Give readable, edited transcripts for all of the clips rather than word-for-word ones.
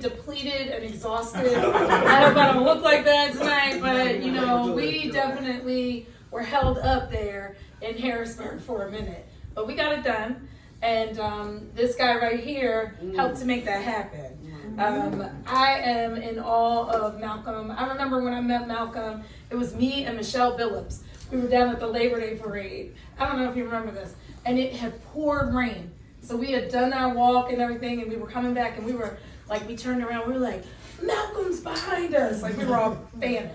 depleted and exhausted. I don't want to look like that tonight, but you know, we definitely were held up there in Harrisburg for a minute. But we got it done. And this guy right here helped to make that happen. I am in awe of Malcolm. I remember when I met Malcolm, it was me and Michelle Billups. We were down at the Labor Day parade. I don't know if you remember this. And it had poured rain. So we had done our walk and everything, and we were coming back, and we were like, we turned around, we were like, Malcolm's behind us. Like, we were all fanning,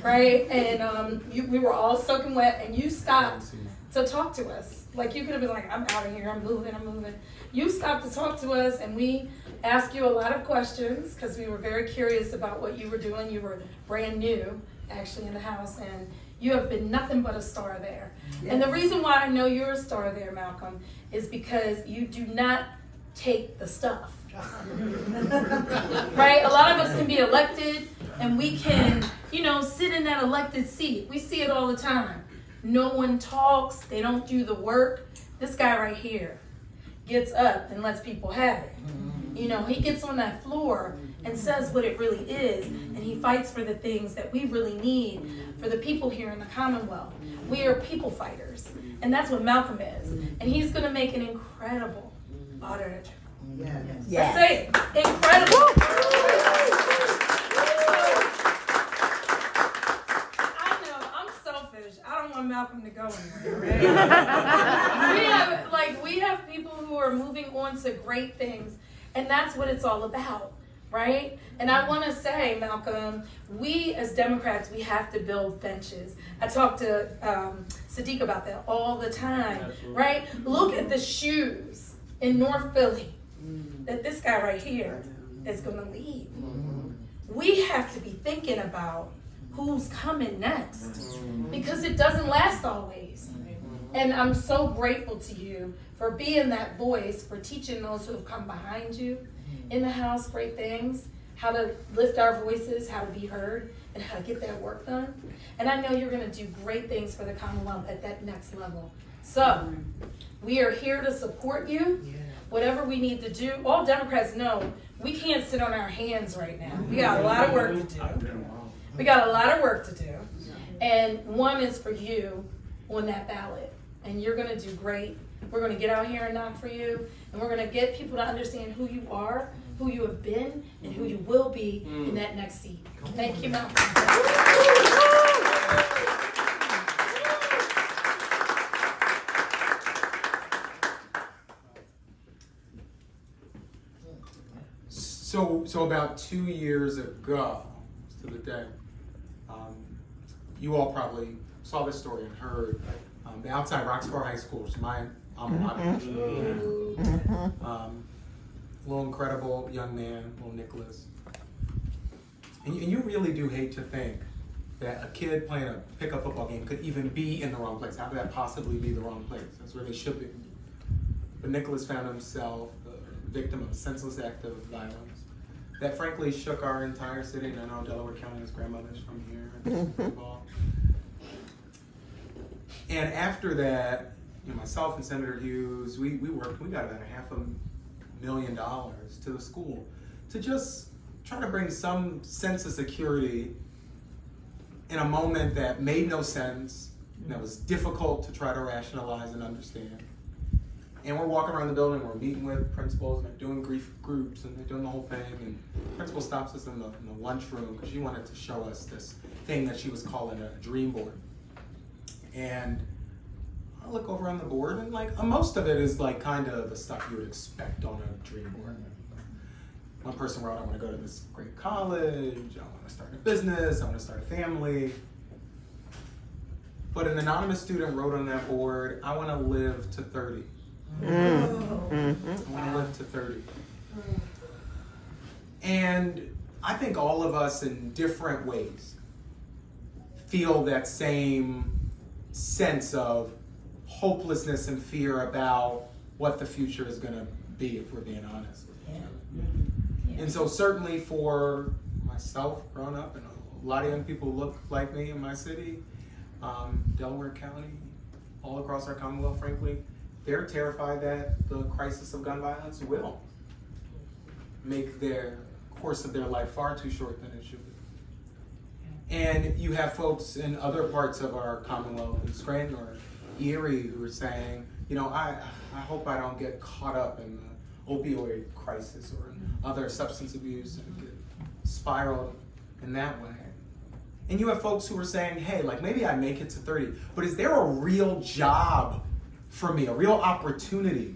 right? And we were all soaking wet, and you stopped to talk to us. Like, you could have been like, I'm out of here, I'm moving. You stopped to talk to us, and we asked you a lot of questions because we were very curious about what you were doing. You were brand new, actually, in the house, and you have been nothing but a star there. Yes. And the reason why I know you're a star there, Malcolm, is because you do not take the stuff. Right? A lot of us can be elected, and we can, sit in that elected seat. We see it all the time. No one talks. They don't do the work. This guy right here gets up and lets people have it. He gets on that floor and says what it really is, and he fights for the things that we really need for the people here in the Commonwealth. We are people fighters, and that's what Malcolm is. And he's going to make an incredible Auditor General. Yes. Let's say it. Incredible. I know, I'm selfish. I don't want Malcolm to go anywhere, right? we have people who are moving on to great things, and that's what it's all about. Right? And I want to say, Malcolm, we as Democrats, we have to build benches. I talk to Sadiq about that all the time, absolutely. Right? Look at the shoes in North Philly that this guy right here is going to leave. We have to be thinking about who's coming next because it doesn't last always. And I'm so grateful to you for being that voice, for teaching those who have come behind you in the house great things, how to lift our voices, how to be heard, and how to get that work done. And I know you're going to do great things for the Commonwealth at that next level. So we are here to support you, whatever we need to do. All Democrats know we can't sit on our hands right now. We got a lot of work to do. And one is for you on that ballot. And you're going to do great. We're going to get out here and knock for you, and we're going to get people to understand who you are, who you have been, and who you will be in that next seat. Thank you, Malcolm. So about 2 years ago, to the day, you all probably saw this story and heard the outside Roxborough High School, which is my alma mater. Little incredible young man, little Nicholas. And you really do hate to think that a kid playing a pickup football game could even be in the wrong place. How could that possibly be the wrong place? That's where they should be. But Nicholas found himself the victim of a senseless act of violence that frankly shook our entire city. And I know Delaware County, his grandmother's from here. Football. And after that, myself and Senator Hughes, we worked, we got about $500,000 to the school to just try to bring some sense of security in a moment that made no sense, that was difficult to try to rationalize and understand. And we're walking around the building, we're meeting with principals, and they're doing grief groups, and they're doing the whole thing, and the principal stops us in the lunchroom because she wanted to show us this thing that she was calling a dream board. And I look over on the board, and most of it is kind of the stuff you would expect on a dream board. One person wrote, I want to go to this great college, I want to start a business, I want to start a family. But an anonymous student wrote on that board, I want to live to 30. I want to live to 30. And I think all of us in different ways feel that same sense of hopelessness and fear about what the future is going to be, if we're being honest. And so certainly for myself growing up, and a lot of young people look like me in my city, Delaware County, all across our Commonwealth, frankly, they're terrified that the crisis of gun violence will make their course of their life far too short than it should be. And you have folks in other parts of our Commonwealth, in Scranton or Erie, who are saying, you know, I hope I don't get caught up in the opioid crisis or in other substance abuse and get spiraled in that way. And you have folks who are saying, hey, like maybe I make it to 30, but is there a real job for me, a real opportunity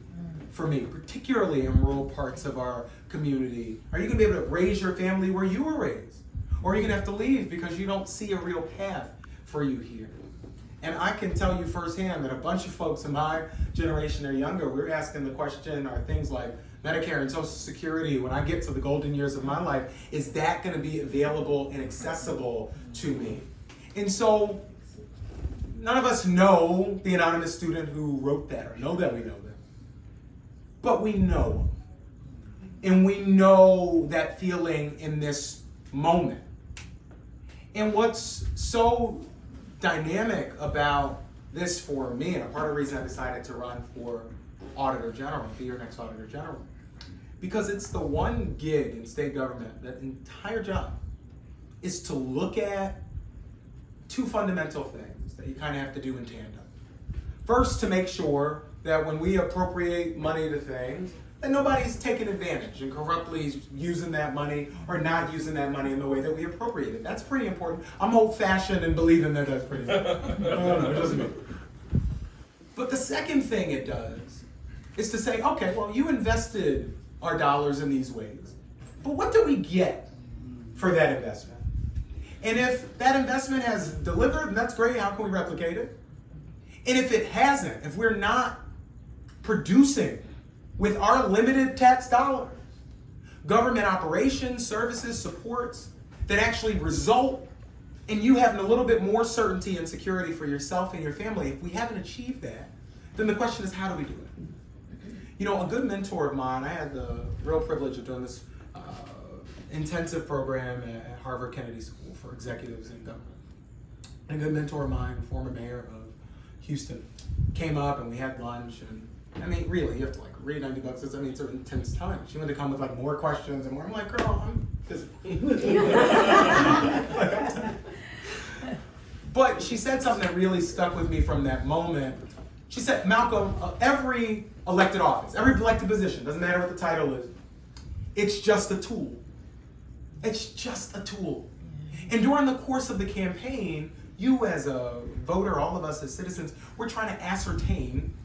for me, particularly in rural parts of our community? Are you gonna be able to raise your family where you were raised? Or are you gonna have to leave because you don't see a real path for you here? And I can tell you firsthand that a bunch of folks in my generation or younger, we're asking the question, are things like Medicare and Social Security, when I get to the golden years of my life, is that gonna be available and accessible to me? And so, none of us know the anonymous student who wrote that, or know that we know that. But we know. And we know that feeling in this moment. And what's so dynamic about this for me, and a part of the reason I decided to run for Auditor General, be your next Auditor General, because it's the one gig in state government, that entire job is to look at two fundamental things that you kind of have to do in tandem. First, to make sure that when we appropriate money to things, that nobody's taking advantage and corruptly using that money or not using that money in the way that we appropriate it. That's pretty important. I'm old-fashioned and believing that that's pretty important. No, it doesn't mean. But the second thing it does is to say, okay, well, you invested our dollars in these ways, but what do we get for that investment? And if that investment has delivered, that's great, how can we replicate it? And if it hasn't, if we're not producing with our limited tax dollars, government operations, services, supports that actually result in you having a little bit more certainty and security for yourself and your family, if we haven't achieved that, then the question is, how do we do it? You know, a good mentor of mine, I had the real privilege of doing this intensive program at Harvard Kennedy School for executives in government. And a good mentor of mine, former mayor of Houston, came up and we had lunch, and I mean, really, you have to like read 90 bucks. I mean, it's an intense time. She wanted to come with like more questions and more. I'm like, girl, I'm busy. But she said something that really stuck with me from that moment. She said, Malcolm, every elected office, every elected position, doesn't matter what the title is, it's just a tool. It's just a tool. And during the course of the campaign, you as a voter, all of us as citizens, we're trying to ascertain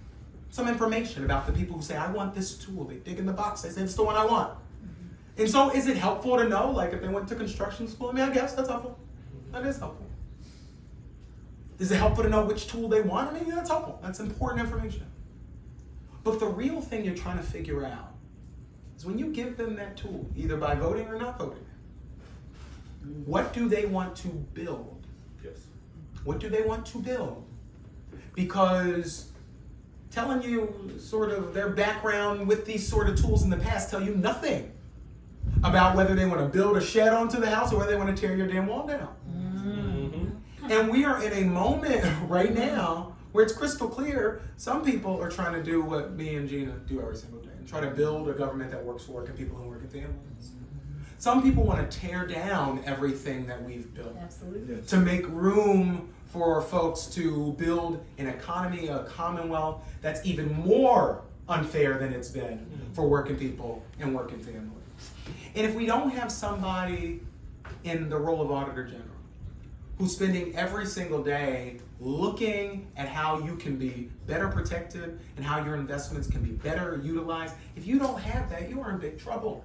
some information about the people who say, I want this tool. They dig in the box, they say, it's the one I want. And so is it helpful to know, like if they went to construction school? I mean, I guess that's helpful. That is helpful. Is it helpful to know which tool they want? I mean, yeah, that's helpful. That's important information. But the real thing you're trying to figure out is when you give them that tool, either by voting or not voting, what do they want to build? Yes. What do they want to build? Because telling you sort of their background with these sort of tools in the past tell you nothing about whether they want to build a shed onto the house or whether they want to tear your damn wall down. Mm-hmm. And we are in a moment right now where it's crystal clear some people are trying to do what me and Gina do every single day and try to build a government that works for working people and working families. Some people want to tear down everything that we've built. Absolutely. To make room for folks to build an economy, a commonwealth that's even more unfair than it's been for working people and working families. And if we don't have somebody in the role of Auditor General who's spending every single day looking at how you can be better protected and how your investments can be better utilized, if you don't have that, you are in big trouble.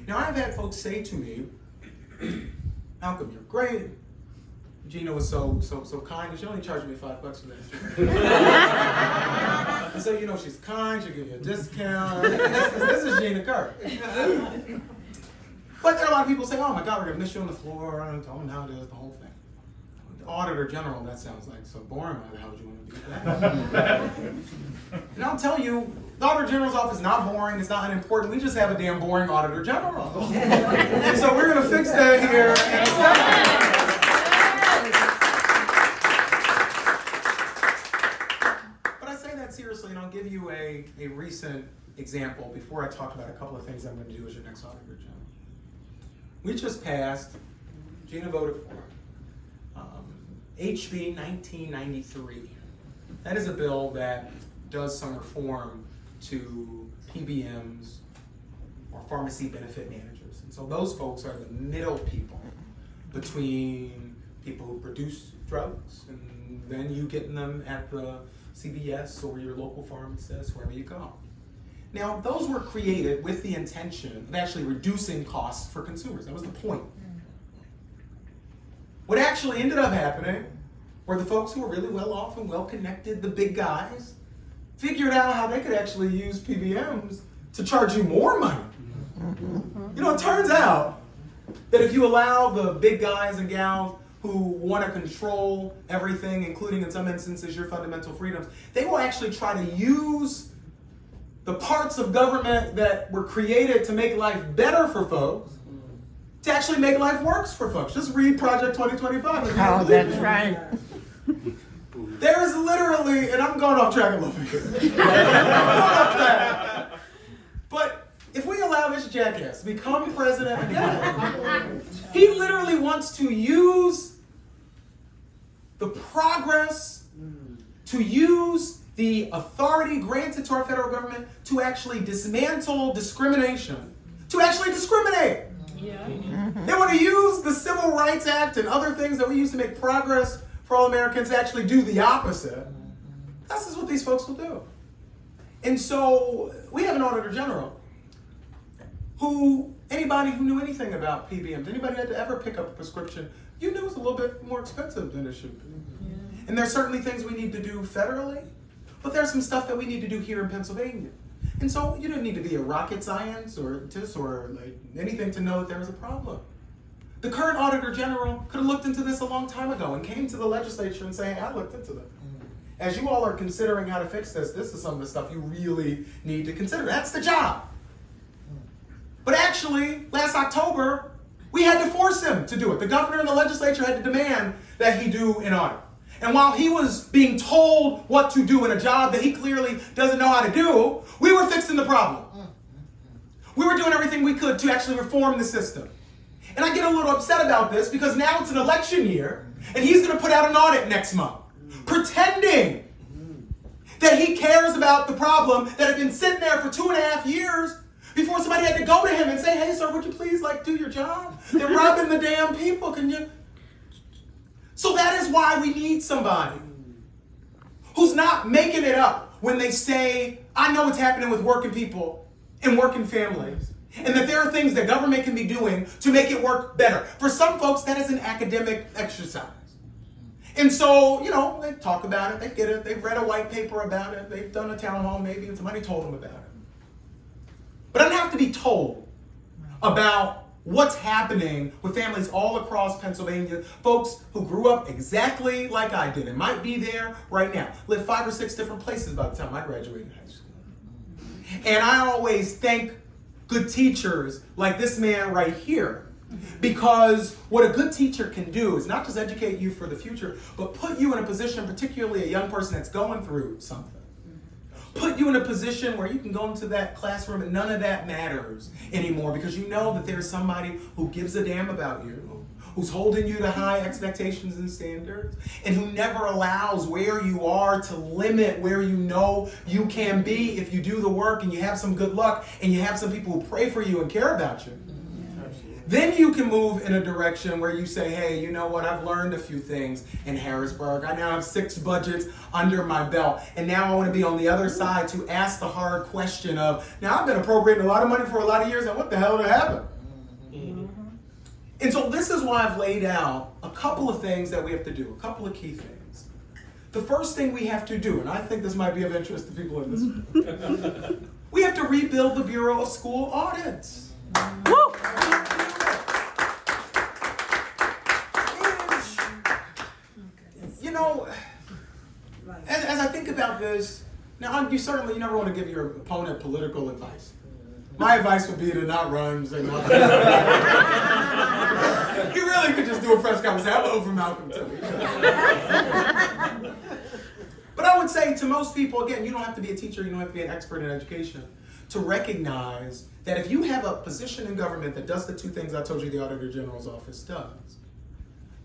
Now, I've had folks say to me, Malcolm, you're great. Gina was so kind, and she only charged me $5 for that. And so, you know, she's kind, she'll give you a discount. This is Gina Kerr. But there are a lot of people say, oh my God, we're gonna miss you on the floor, and tell them how it is, the whole thing. The Auditor General, that sounds like so boring. Why the hell would you want to do that? And I'll tell you, the Auditor General's office is not boring, it's not unimportant. We just have a damn boring Auditor General. And so we're gonna fix that here in a second. But I say that seriously, and I'll give you a recent example before I talk about a couple of things I'm going to do as your next Auditor General. we just passed, Gina voted for, HB 1993. That is a bill that does some reform to PBMs, or pharmacy benefit managers. And so those folks are the middle people between people who produce drugs and then you getting them at the CVS or your local pharmacist, wherever you go. Now, those were created with the intention of actually reducing costs for consumers. That was the point. What actually ended up happening were the folks who were really well off and well connected, the big guys, figured out how they could actually use PBMs to charge you more money. You know, it turns out that if you allow the big guys and gals who want to control everything, including in some instances your fundamental freedoms, they will actually try to use the parts of government that were created to make life better for folks to actually make life worse for folks. Just read Project 2025. Oh, that's right. There is literally, and I'm going off track a little bit. But if we allow this jackass to become president again, he literally wants to use the progress, to use the authority granted to our federal government to actually dismantle discrimination, to actually discriminate. Yeah. They want to use the Civil Rights Act and other things that we use to make progress for all Americans to actually do the opposite. This is what these folks will do. And so we have an Auditor General who, anybody who knew anything about PBMs, anybody had to ever pick up a prescription, you knew it was a little bit more expensive than it should be. Yeah. And there's certainly things we need to do federally, but there's some stuff that we need to do here in Pennsylvania. And so you didn't need to be a rocket science or like anything to know that there was a problem. The current Auditor General could have looked into this a long time ago and came to the legislature and say, hey, I looked into that. As you all are considering how to fix this, this is some of the stuff you really need to consider. That's the job. But actually, last October, we had to force him to do it. The governor and the legislature had to demand that he do an audit. And while he was being told what to do in a job that he clearly doesn't know how to do, we were fixing the problem. We were doing everything we could to actually reform the system. And I get a little upset about this because now it's an election year and he's going to put out an audit next month, pretending that he cares about the problem that had been sitting there for 2.5 years before somebody had to go to him and say, hey, sir, would you please do your job? They're robbing the damn people. Can you? So that is why we need somebody who's not making it up when they say, I know what's happening with working people and working families, and that there are things that government can be doing to make it work better. For some folks, that is an academic exercise. And so, they talk about it, they get it, they've read a white paper about it, they've done a town hall maybe, and somebody told them about it. But I don't have to be told about what's happening with families all across Pennsylvania, folks who grew up exactly like I did and might be there right now, live 5 or 6 different places by the time I graduated high school. And I always thank good teachers like this man right here, because what a good teacher can do is not just educate you for the future, but put you in a position, particularly a young person that's going through something, put you in a position where you can go into that classroom and none of that matters anymore because you know that there's somebody who gives a damn about you, who's holding you to high expectations and standards, and who never allows where you are to limit where you know you can be if you do the work and you have some good luck and you have some people who pray for you and care about you. Then you can move in a direction where you say, hey, you know what, I've learned a few things in Harrisburg. I now have 6 budgets under my belt. And now I want to be on the other side to ask the hard question of, now I've been appropriating a lot of money for a lot of years, and what the hell did happen? And so this is why I've laid out a couple of things that we have to do, a couple of key things. The first thing we have to do, and I think this might be of interest to people in this room, we have to rebuild the Bureau of School Audits. Woo! As I think about this, now you never want to give your opponent political advice. My advice would be to not run, say no. You really could just do a press conference, say, hello from Malcolm too. But I would say to most people, again, you don't have to be a teacher, you don't have to be an expert in education, to recognize that if you have a position in government that does the two things I told you the Auditor General's office does,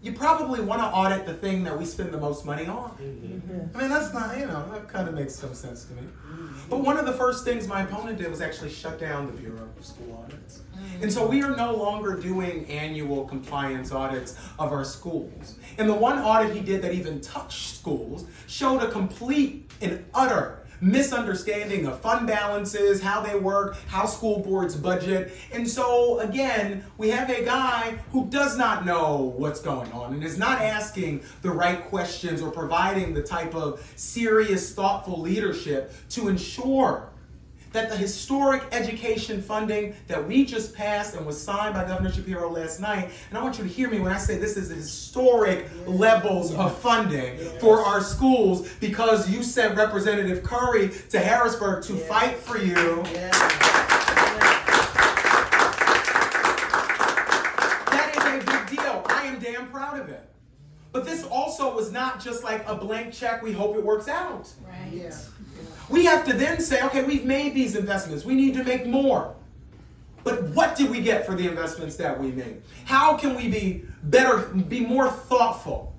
you probably want to audit the thing that we spend the most money on. I mean, that's not, that kind of makes some sense to me. But one of the first things my opponent did was actually shut down the Bureau of School Audits. And so we are no longer doing annual compliance audits of our schools. And the one audit he did that even touched schools showed a complete and utter misunderstanding of fund balances, how they work, how school boards budget. And so again, we have a guy who does not know what's going on and is not asking the right questions or providing the type of serious, thoughtful leadership to ensure that the historic education funding that we just passed and was signed by Governor Shapiro last night, and I want you to hear me when I say this is historic levels of funding for our schools, because you sent Representative Curry to Harrisburg to fight for you. That is a big deal. I am damn proud of it. But this also was not just like a blank check, we hope it works out. Right. Yeah. We have to then say, okay, we've made these investments. We need to make more. But what did we get for the investments that we made? How can we be better, be more thoughtful?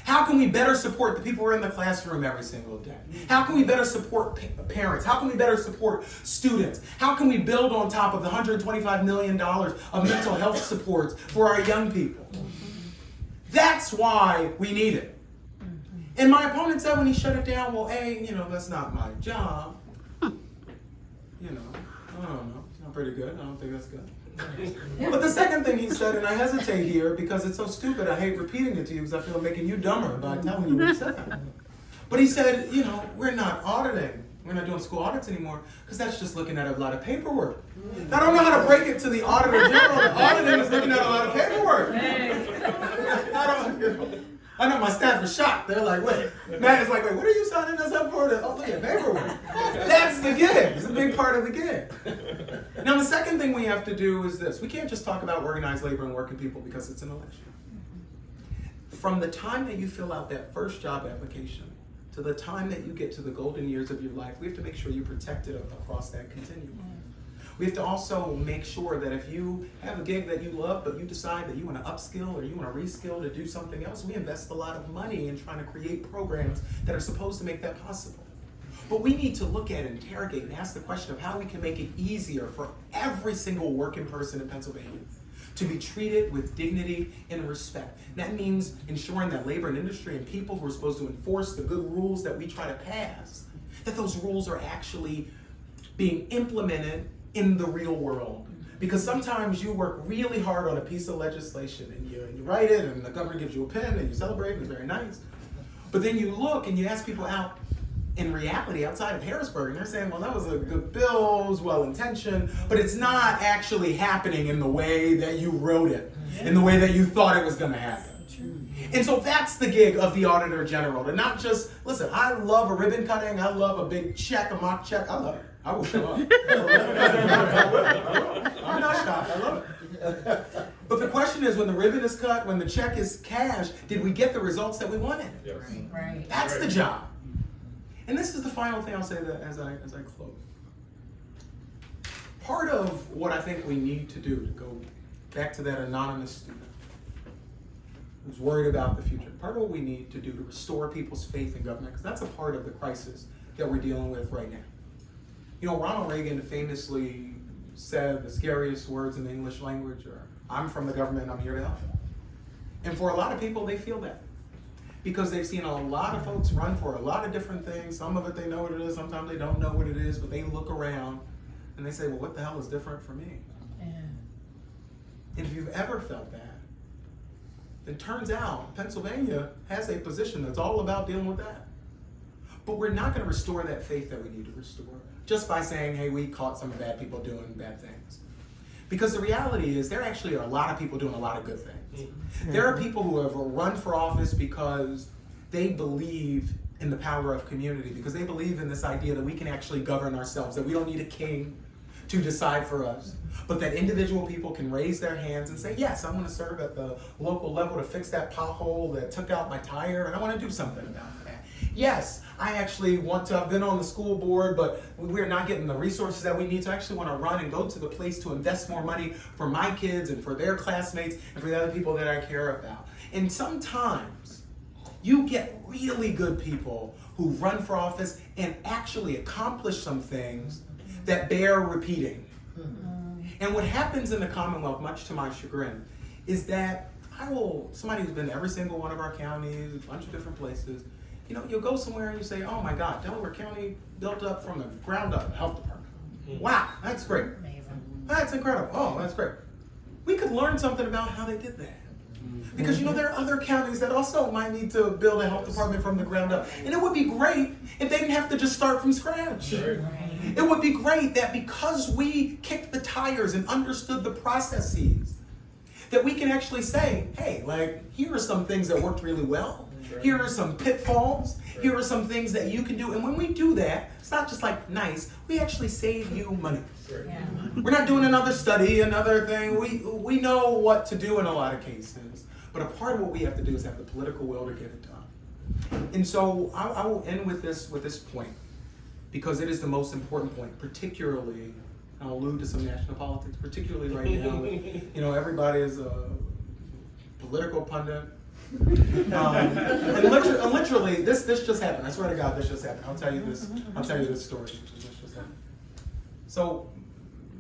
How can we better support the people who are in the classroom every single day? How can we better support parents? How can we better support students? How can we build on top of the $125 million of mental health supports for our young people? That's why we need it. And my opponent said when he shut it down, well, that's not my job. I don't know. It's not pretty good. I don't think that's good. But the second thing he said, and I hesitate here because it's so stupid, I hate repeating it to you because I feel I'm making you dumber by telling you what he said. But he said, we're not auditing. We're not doing school audits anymore because that's just looking at a lot of paperwork. I don't know how to break it to the Auditor General. The auditing is looking at a lot of paperwork. I know my staff is shocked. They're like, wait. Matt is like, wait, what are you signing us up for? Oh, look at paperwork. That's the gig. It's a big part of the gig. Now, the second thing we have to do is this. We can't just talk about organized labor and working people because it's an election. From the time that you fill out that first job application to the time that you get to the golden years of your life, we have to make sure you protect it across that continuum. We have to also make sure that if you have a gig that you love, but you decide that you want to upskill or you want to reskill to do something else, we invest a lot of money in trying to create programs that are supposed to make that possible. But we need to look at, interrogate, and ask the question of how we can make it easier for every single working person in Pennsylvania to be treated with dignity and respect. That means ensuring that labor and industry and people who are supposed to enforce the good rules that we try to pass, that those rules are actually being implemented in the real world. Because sometimes you work really hard on a piece of legislation and you write it and the governor gives you a pen and you celebrate and it's very nice. But then you look and you ask people out in reality outside of Harrisburg and they're saying, well, that was a good bill, it was well-intentioned, but it's not actually happening in the way that you wrote it, in the way that you thought it was going to happen. And so that's the gig of the Auditor General, to not just, listen, I love a ribbon cutting, I love a big check, a mock check, I love it. I will show up. I'm not shocked, I love it. But the question is, when the ribbon is cut, when the check is cashed, did we get the results that we wanted? Yes. Right. That's the job. And this is the final thing I'll say that as I close. Part of what I think we need to do, to go back to that anonymous student who's worried about the future, part of what we need to do to restore people's faith in government, because that's a part of the crisis that we're dealing with right now. Ronald Reagan famously said the scariest words in the English language are, I'm from the government, I'm here to help. And for a lot of people, they feel that. Because they've seen a lot of folks run for a lot of different things. Some of it they know what it is, sometimes they don't know what it is, but they look around and they say, well, what the hell is different for me? Yeah. And if you've ever felt that, then it turns out Pennsylvania has a position that's all about dealing with that. But we're not going to restore that faith that we need to restore just by saying, hey, we caught some bad people doing bad things. Because the reality is there actually are a lot of people doing a lot of good things. There are people who have run for office because they believe in the power of community, because they believe in this idea that we can actually govern ourselves, that we don't need a king to decide for us, but that individual people can raise their hands and say, yes, I want to serve at the local level to fix that pothole that took out my tire, and I want to do something about that. Yes, I actually want to have been on the school board, but we're not getting the resources that we need. So I actually want to run and go to the place to invest more money for my kids and for their classmates and for the other people that I care about. And sometimes you get really good people who run for office and actually accomplish some things that bear repeating. And what happens in the Commonwealth, much to my chagrin, is that somebody who's been to every single one of our counties, a bunch of different places, you'll go somewhere and you say, oh my God, Delaware County built up from the ground up, health department. Wow, that's great. Amazing. That's incredible. Oh, that's great. We could learn something about how they did that. Because there are other counties that also might need to build a health department from the ground up. And it would be great if they didn't have to just start from scratch. It would be great that because we kicked the tires and understood the processes, that we can actually say, hey, here are some things that worked really well. Here are some pitfalls. Here are some things that you can do. And when we do that, it's not just nice, we actually save you money. Yeah. We're not doing another study, another thing. We know what to do in a lot of cases. But a part of what we have to do is have the political will to get it done. And so I will end with this point, because it is the most important point, particularly, I'll allude to some national politics, particularly right now. Everybody is a political pundit. And literally, this just happened. I swear to God, this just happened. I'll tell you this story. This just happened. So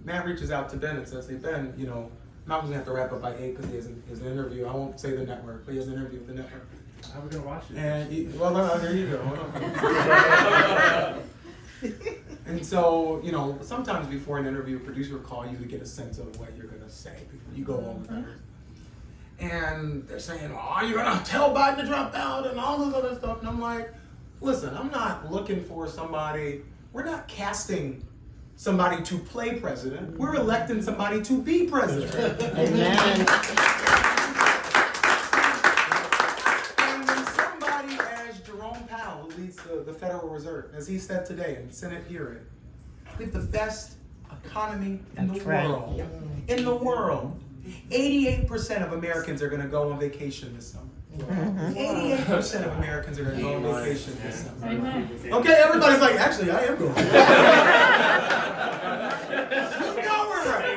Matt reaches out to Ben and says, hey Ben, Malcolm's gonna have to wrap up by 8 because he has an interview. I won't say the network, but he has an interview with the network. How are we gonna watch it? And there you go. And so, sometimes before an interview, a producer will call you to get a sense of what you're gonna say before you go on with it. And they're saying, are you gonna tell Biden to drop out and all this other stuff? And I'm like, listen, I'm not looking for somebody. We're not casting somebody to play president. We're electing somebody to be president. Amen. And when somebody as Jerome Powell, who leads the Federal Reserve, as he said today in the Senate hearing, we have the best economy in the world. In the world. 88% of Americans are going to go on vacation this summer. 88% of Americans are going to go on vacation this summer. Amen. Okay, everybody's like, actually, I am going. You know we're right.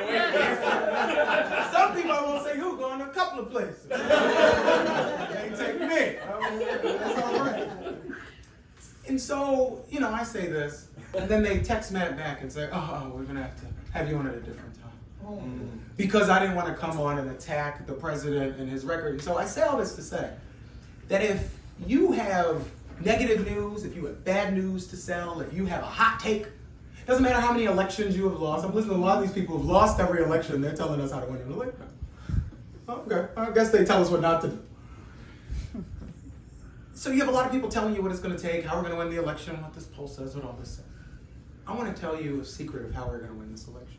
Some people, I won't say who, going to a couple of places. They take me. That's all right. And so, I say this, and then they text Matt back and say, we're going to have you on at a different time. Because I didn't want to come on and attack the president and his record. And so I say all this to say that if you have negative news, if you have bad news to sell, if you have a hot take, doesn't matter how many elections you have lost. I'm listening to a lot of these people who've lost every election. They're telling us how to win an election. Okay, I guess they tell us what not to do. So you have a lot of people telling you what it's going to take, how we're going to win the election, what this poll says, what all this says. I want to tell you a secret of how we're going to win this election.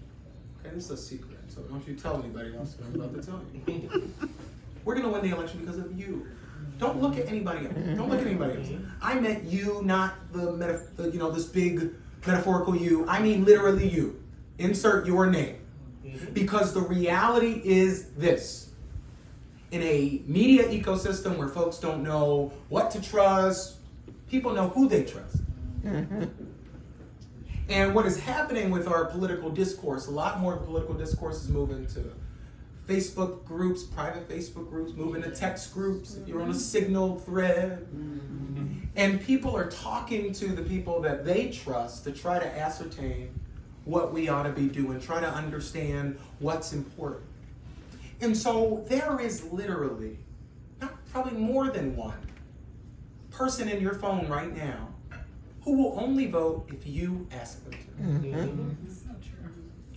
Okay, this is a secret, so don't you tell anybody else what I'm about to tell you. We're going to win the election because of you. Don't look at anybody else. Don't look at anybody else. I meant you, not this big metaphorical you. I mean literally you. Insert your name. Because the reality is this. In a media ecosystem where folks don't know what to trust, people know who they trust. And what is happening with our political discourse, a lot more political discourse is moving to Facebook groups, private Facebook groups, moving to text groups, if you're on a Signal thread. And people are talking to the people that they trust to try to ascertain what we ought to be doing, try to understand what's important. And so there is literally, probably more than one person in your phone right now who will only vote if you ask them to. So true.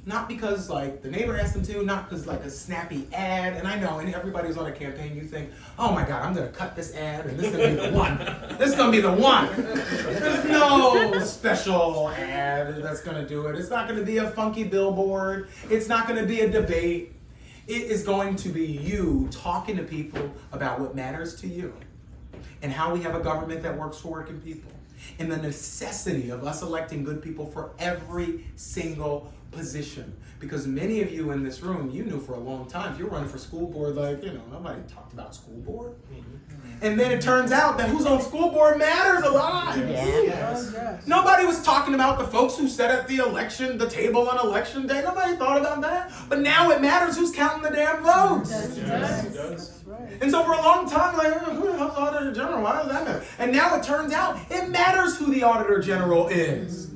Not because the neighbor asked them to, not because a snappy ad. And I know, and everybody's on a campaign, you think, oh my God, I'm gonna cut this ad and this is gonna be the one. This is gonna be the one. There's no special ad that's gonna do it. It's not gonna be a funky billboard. It's not gonna be a debate. It is going to be you talking to people about what matters to you and how we have a government that works for working people and the necessity of us electing good people for every single position. Because many of you in this room, you knew for a long time, if you're running for school board, like, nobody talked about school board. And then it turns out that who's on school board matters a lot. Yes. Nobody was talking about the folks who sat at the table on election day. Nobody thought about that. But now it matters who's counting the damn votes. Yes, it does. And so for a long time, like, who the hell's the Auditor General? Why does that matter? And now it turns out it matters who the Auditor General is.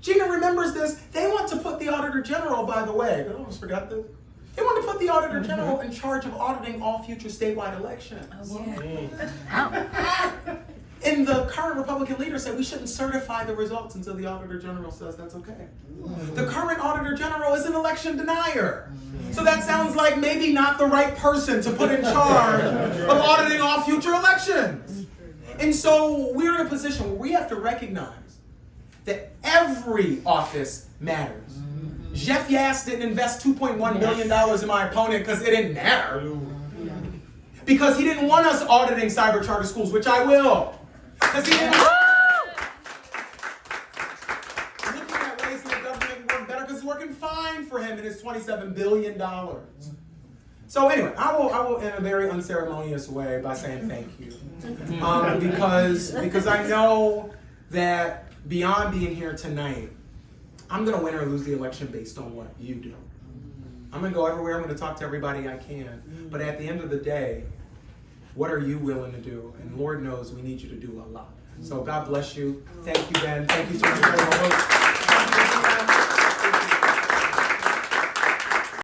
Gina remembers this. They want to put the Auditor General, by the way, I almost forgot this. They want to put the Auditor General in charge of auditing all future statewide elections. And the current Republican leader said we shouldn't certify the results until the Auditor General says that's okay. The current Auditor General is an election denier. So that sounds like maybe not the right person to put in charge of auditing all future elections. And so we're in a position where we have to recognize that every office matters. Jeff Yass didn't invest $2.1 billion in my opponent because it didn't matter. Because he didn't want us auditing cyber charter schools, which I will. Because he didn't looking at ways that the government can work better because it's working fine for him and his $27 billion. So anyway, I will in a very unceremonious way by saying thank you. Because I know that beyond being here tonight, I'm going to win or lose the election based on what you do. I'm going to go everywhere. I'm going to talk to everybody I can. But at the end of the day, what are you willing to do? And Lord knows we need you to do a lot. So God bless you. Thank you, Ben. Thank you so much for your vote.